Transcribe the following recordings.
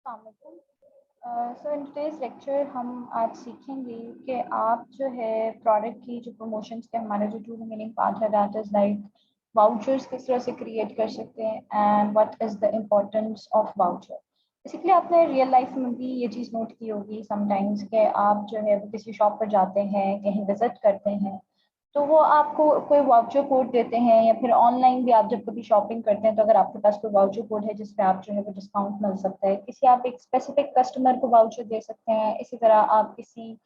So in today's lecture हम आज सीखेंगे कि आप जो है प्रोडक्ट की जो प्रमोशंस के हमारा जो टू रिमेनिंग पार्ट है दैट इज लाइक वाउचर्स किस तरह से क्रिएट कर सकते हैं and what is the importance of voucher. Basically आपने रियल लाइफ में भी ये चीज़ नोट की होगी समटाइम्स कि आप जो है वो किसी शॉप पर जाते हैं, कहीं विजिट करते हैं, तो वो आपको कोई वाउचर कोड देते हैं, या फिर ऑनलाइन भी आप जब कभी शॉपिंग करते हैं तो अगर आपके पास कोई वाउचर कोड है जिस पे आप जो है वो डिस्काउंट मिल सकता है, किसी आप एक स्पेसिफिक कस्टमर को वाउचर दे सकते हैं, इसी तरह आप किसी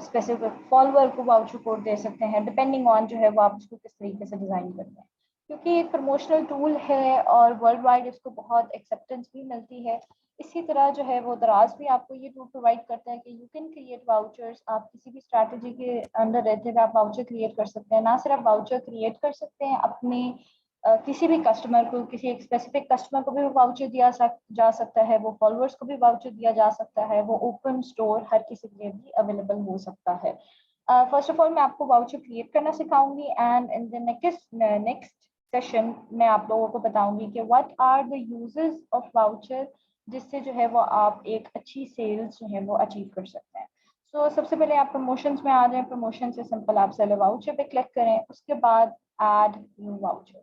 स्पेसिफिक फॉलोअर को वाउचर कोड दे सकते हैं, डिपेंडिंग ऑन जो है वो आप उसको किस तरीके से डिज़ाइन करते हैं। क्योंकि एक प्रमोशनल टूल है और वर्ल्ड वाइड इसको बहुत एक्सेप्टेंस भी मिलती है, इसी तरह जो है वो दराज भी आपको ये टूल प्रोवाइड करता है कि यू कैन क्रिएट वाउचर्स। आप किसी भी स्ट्रैटेजी के अंडर रहते हुए आप वाउचर क्रिएट कर सकते हैं। ना सिर्फ वाउचर क्रिएट कर सकते हैं अपने किसी भी कस्टमर को, किसी एक स्पेसिफिक कस्टमर को भी वाउचर जा सकता है, वो फॉलोअर्स को भी वाउचर दिया जा सकता है, वो ओपन स्टोर हर किसी के लिए भी अवेलेबल हो सकता है। फर्स्ट ऑफ ऑल मैं आपको वाउचर क्रिएट करना सिखाऊंगी and in the next session मैं आप लोगों को बताऊंगी कि what are the uses of voucher, जिससे जो है वो आप एक अच्छी सेल्स जो है वो अचीव कर सकते हैं। सबसे पहले आप प्रमोशंस में आ जाएं। प्रमोशन से सिंपल आप सेल वाउचर पे क्लिक करें, उसके बाद add new voucher.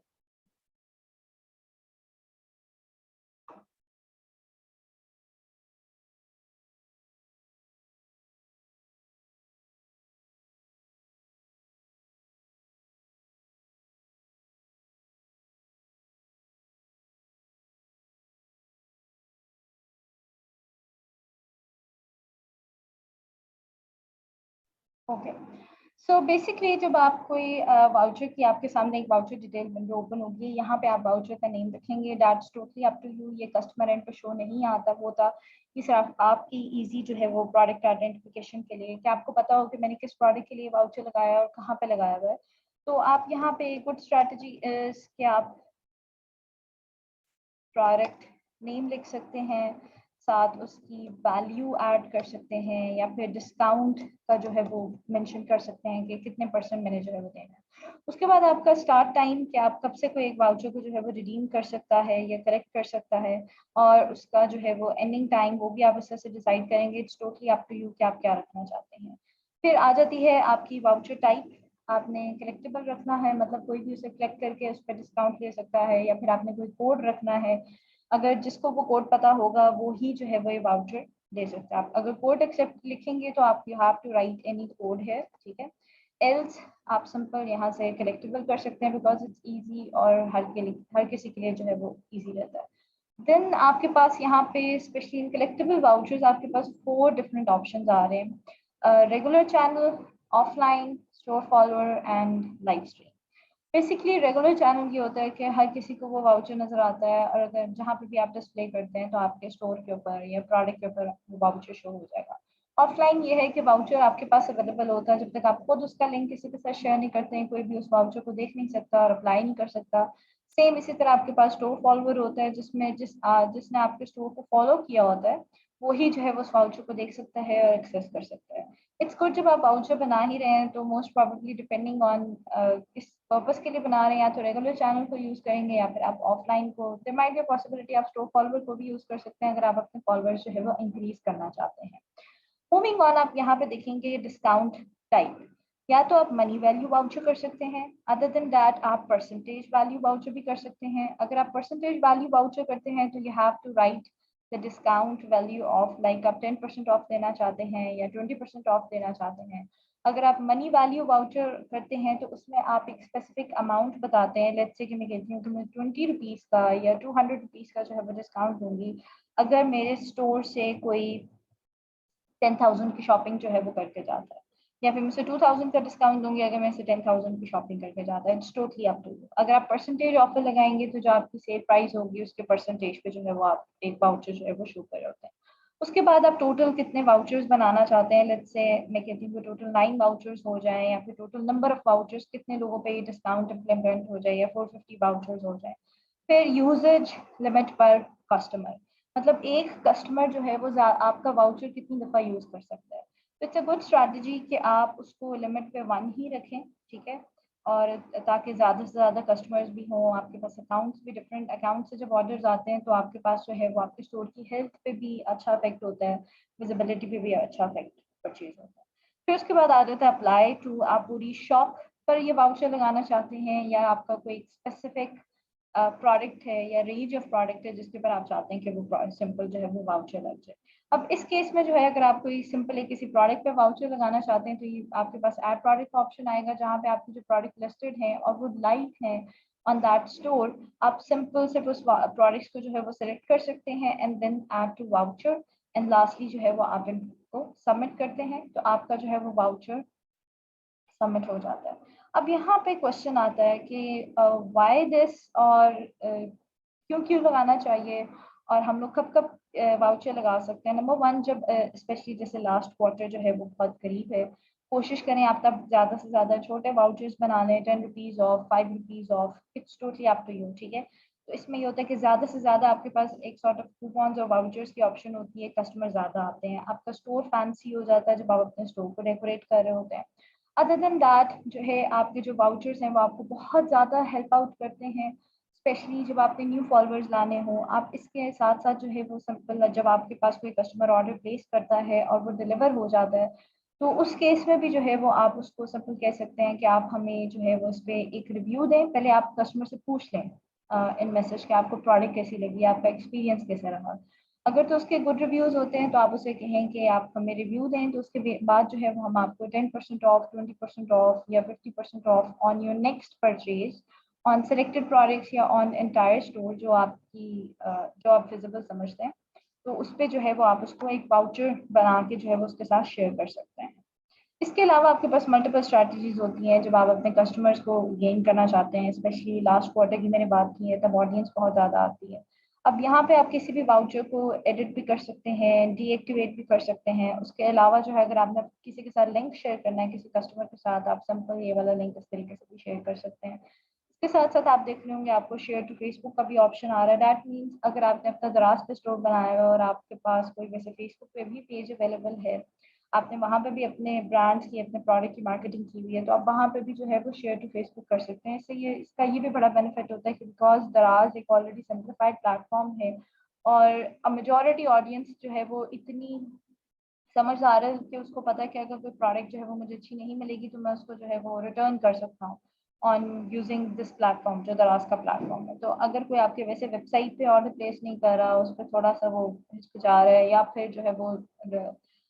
Okay, so basically जब आप कोई वाउचर की आपके सामने एक वाउचर डिटेल विंडो ओपन होगी, यहाँ पे आप वाउचर का नेम रखेंगे। That's totally up to you, ये कस्टमर एंड पे शो नहीं आता होता। ये सिर्फ आपकी इजी जो है वो प्रोडक्ट आइडेंटिफिकेशन के लिए, कि आपको पता हो कि मैंने किस प्रोडक्ट के लिए वाउचर लगाया और कहाँ पे लगाया हुआ है। तो आप यहाँ पे गुड स्ट्रैटेजी इज कि आप प्रोडक्ट नेम लिख सकते हैं, साथ उसकी वैल्यू ऐड कर सकते हैं, या फिर डिस्काउंट का जो है वो मेंशन कर सकते हैं कि कितने परसेंट मैंने जो है वो देना है। उसके बाद आपका स्टार्ट टाइम, कि आप कब से कोई एक वाउचर को जो है वो रिडीम कर सकता है या कलेक्ट कर सकता है, और उसका जो है वो एंडिंग टाइम वो भी आप इस तरह से डिसाइड करेंगे। It's totally up to you कि आप क्या रखना चाहते हैं। फिर आ जाती है आपकी वाउचर टाइप। आपने कलेक्टेबल रखना है, मतलब कोई भी उसे कलेक्ट करके उस पर डिस्काउंट ले सकता है, या फिर आपने कोई कोड रखना है, अगर जिसको वो कोड पता होगा वो ही जो है वो ये वाउचर दे सकता है। आप अगर कोड एक्सेप्ट लिखेंगे तो आप you have to write any code है, ठीक है। एल्स आप सिंपल यहाँ से कलेक्टेबल कर सकते हैं बिकॉज इट्स इजी, और हर किसी के लिए जो है वो इजी रहता है। देन आपके पास यहाँ पे स्पेशली इन कलेक्टेबल वाउचर्स आपके पास 4 डिफरेंट ऑप्शंस आ रहे हैं: regular channel, offline, store follower and live stream. Basically regular channel ये होता है कि हर किसी को वो वाउचर नजर आता है, और अगर जहाँ पे भी आप डिस्प्ले करते हैं तो आपके स्टोर के ऊपर या प्रोडक्ट के ऊपर वो वाउचर शो हो जाएगा। ऑफलाइन ये है कि वाउचर आपके पास अवेलेबल होता है, जब तक आप खुद उसका लिंक किसी के साथ शेयर नहीं करते हैं कोई भी उस वाउचर को देख नहीं सकता और अप्लाई नहीं कर सकता। सेम इसी तरह आपके पास स्टोर फॉलोअर होता है, जिसमें जिसने आपके स्टोर को फॉलो किया होता है वही जो है वो उस वाउचर को देख सकता है और एक्सेस कर सकता है। इट्स गुड, जब आप वाउचर बना ही रहे हैं तो मोस्ट प्रोबेबली डिपेंडिंग ऑन किस पर्पस के लिए बना रहे हैं, या तो रेगुलर चैनल को यूज करेंगे या फिर आप ऑफलाइन को। देयर माइट बी पॉसिबिलिटी आप स्टोर फॉलोअर को भी यूज कर सकते हैं अगर आप अपने फॉलोअर्स जो है वो इंक्रीज करना चाहते हैं। मूविंग ऑन, आप यहाँ पे देखेंगे डिस्काउंट टाइप। या तो आप मनी वैल्यू वाउचर कर सकते हैं, अदर देन दैट आप परसेंटेज वैल्यू वाउचर भी कर सकते हैं। अगर आप परसेंटेज वैल्यू वाउचर करते हैं तो you have to write the discount value off, like आप 10% ऑफ देना चाहते हैं या 20% ऑफ देना चाहते हैं। अगर आप मनी वैल्यू वाउचर करते हैं तो उसमें आप एक स्पेसिफिक अमाउंट बताते हैं। लेट्स से कि मैं कहती हूँ कि मैं 20 रुपीज़ का या 200 रुपीज़ का जो है वो डिस्काउंट दूंगी अगर मेरे स्टोर से कोई 10,000 की शॉपिंग जो है वो करके जाता है, या फिर मैं उसे 2,000 का डिस्काउंट दूंगी अगर मैं इसे 10,000 की शॉपिंग करके जाता है। It's totally up to you. अगर आप परसेंटेज ऑफर लगाएंगे तो जो आपकी सेल प्राइस होगी उसके परसेंटेज पे जो है वो आप एक वाउचर जो है वो शो कर रहे होते हैं। उसके बाद आप टोटल कितने वाउचर्स बनाना चाहते हैं। लेट्स से मैं कहती हूँ टोटल 9 वाउचर्स हो जाए, या फिर टोटल नंबर ऑफ वाउचर्स कितने लोगों पे ये डिस्काउंट इम्प्लीमेंट हो जाए, या 450 वाउचर्स हो जाए। फिर यूजेज लिमिट पर कस्टमर, मतलब एक कस्टमर जो है वो आपका वाउचर कितनी दफ़ा यूज़ कर सकता है। तो इट्स अ गुड स्ट्रैटेजी कि आप उसको लिमिट पे 1 ही रखें, ठीक है। और ताकि ज़्यादा से ज़्यादा कस्टमर्स भी हों, आपके पास अकाउंट्स भी, डिफरेंट अकाउंट से जब ऑर्डर्स आते हैं तो आपके पास जो है वो आपके स्टोर की हेल्थ पे भी अच्छा इफेक्ट होता है, विजिबिलिटी पे भी अच्छा इफेक्ट परचेज होता है। फिर उसके बाद आ जाता है अप्लाई टू, आप पूरी शॉप पर ये वाउचर लगाना चाहते हैं या आपका कोई स्पेसिफिक प्रोडक्ट है या रेंज ऑफ प्रोडक्ट है जिसके ऊपर आप चाहते हैं कि वो सिंपल जो है वो वाउचर लग जाए। अब इस केस में जो है अगर आप कोई सिंपल किसी प्रोडक्ट पे वाउचर लगाना चाहते हैं तो ये आपके पास ऐड प्रोडक्ट का ऑप्शन आएगा जहाँ पे आपके जो प्रोडक्ट लिस्टेड हैं और वो लाइव हैं ऑन दैट स्टोर। आप सिंपल सिर्फ उस प्रोडक्ट्स को जो है वो सिलेक्ट कर सकते हैं and then add to voucher and lastly जो है वो आप इनको सबमिट करते हैं तो आपका जो है वो वाउचर सबमिट हो जाता है। अब यहाँ पे क्वेश्चन आता है कि व्हाई दिस, और क्यों क्यों लगाना चाहिए और हम लोग कब कब वाउचर लगा सकते हैं। नंबर वन, जब स्पेशली जैसे लास्ट क्वार्टर जो है वो बहुत करीब है, कोशिश करें आप तब ज़्यादा से ज़्यादा छोटे वाउचर्स बना लें, 10 rupees off, 5 rupees off, it's totally up to you, ठीक है। तो इसमें ये होता है कि ज़्यादा से ज़्यादा आपके पास एक सॉर्ट ऑफ कूपन्स और वाउचर्स की ऑप्शन होती है, कस्टमर ज़्यादा आते हैं, आपका स्टोर फैंसी हो जाता है जब आप अपने स्टोर को डेकोरेट कर रहे होते हैं। अदर देन दैट जो है आपके जो वाउचर्स हैं वो आपको बहुत ज़्यादा हेल्प आउट करते हैं, स्पेशली जब आपने न्यू फॉलोअर्स लाने हो। आप इसके साथ साथ जो है वो सिंपल जब आपके पास कोई कस्टमर ऑर्डर प्लेस करता है और वो डिलीवर हो जाता है तो उस केस में भी जो है वो आप उसको सिंपल कह सकते हैं कि आप हमें जो है वो उस पर एक रिव्यू दें। पहले आप कस्टमर से पूछ लें इन मैसेज के आपको प्रोडक्ट कैसी लगी, आपका एक्सपीरियंस कैसा रहा। अगर तो उसके गुड रिव्यूज होते हैं तो आप उसे कहें कि आप हमें रिव्यू दें, तो उसके बाद जो है वो हम आपको 10% ऑफ, 20% ऑफ या 50% of on your next purchase on selected products या ऑन एंटायर स्टोर जो आपकी जो आप फिजिबल समझते हैं, तो उस पर जो है वो आप उसको एक वाउचर बना के जो है वो उसके साथ शेयर कर सकते हैं। इसके अलावा आपके पास मल्टीपल स्ट्रैटेजीज होती हैं जब आप अपने कस्टमर्स को गेन करना चाहते हैं, स्पेशली लास्ट क्वार्टर की मैंने बात की है तब ऑडियंस बहुत ज़्यादा आती है। अब यहाँ पे आप किसी भी वाउचर को एडिट भी कर सकते हैं, डीएक्टिवेट भी कर सकते हैं। उसके अलावा जो है अगर आपने किसी के साथ लिंक शेयर करना है किसी कस्टमर के साथ, आप सिंपल ये वाला लिंक इस तरीके से भी शेयर कर सकते हैं। इसके साथ साथ आप देख रहे होंगे आपको शेयर टू फेसबुक का भी ऑप्शन आ रहा है। दैट मीन्स अगर आपने अपना दराज पे स्टोर बनाया है और आपके पास कोई वैसे फेसबुक पे भी पेज अवेलेबल है, आपने वहाँ पे भी अपने ब्रांड्स की, अपने प्रोडक्ट की मार्केटिंग की हुई है, तो आप वहाँ पे भी जो है वो शेयर टू फेसबुक कर सकते हैं। इससे ये इसका ये भी बड़ा बेनिफिट होता है कि बिकॉज दराज एक ऑलरेडी सिंप्लीफाइड प्लेटफॉर्म है और मेजॉरिटी ऑडियंस जो है वो इतनी समझदार है कि उसको पता है कि अगर कोई प्रोडक्ट जो है वो मुझे अच्छी नहीं मिलेगी तो मैं उसको जो है वो रिटर्न कर सकता हूँ ऑन यूजिंग दिस प्लेटफॉर्म जो दराज का प्लेटफॉर्म है। तो अगर कोई आपके वैसे वेबसाइट पे ऑर्डर प्लेस नहीं कर रहा, उस पर थोड़ा सा वो हिचकिचा रहा है या फिर जो है वो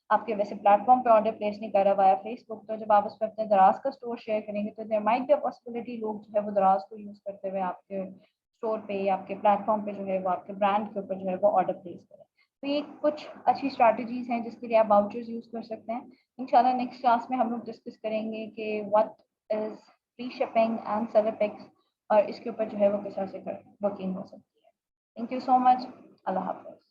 आपके वैसे प्लेटफॉर्म पे ऑर्डर प्लेस नहीं कर रहा वाया फेसबुक, तो जब आप उस पर अपने दराज का स्टोर शेयर करेंगे तो there might be a possibility लोग जो है वो दराज को यूज़ करते हुए आपके स्टोर पे या आपके प्लेटफॉर्म पे जो है वो आपके ब्रांड के ऊपर जो है वो ऑर्डर प्लेस करें। तो ये कुछ अच्छी स्ट्रैटेजीज हैं जिसके लिए आप वाउचर्स यूज़ कर सकते हैं। इंशाल्लाह नेक्स्ट क्लास में हम लोग डिस्कस करेंगे कि what is free shipping and seller picks और इसके ऊपर जो है वो किस तरह से वर्किंग हो सकती है। Thank you so much. अल्लाह हाफ़िज़।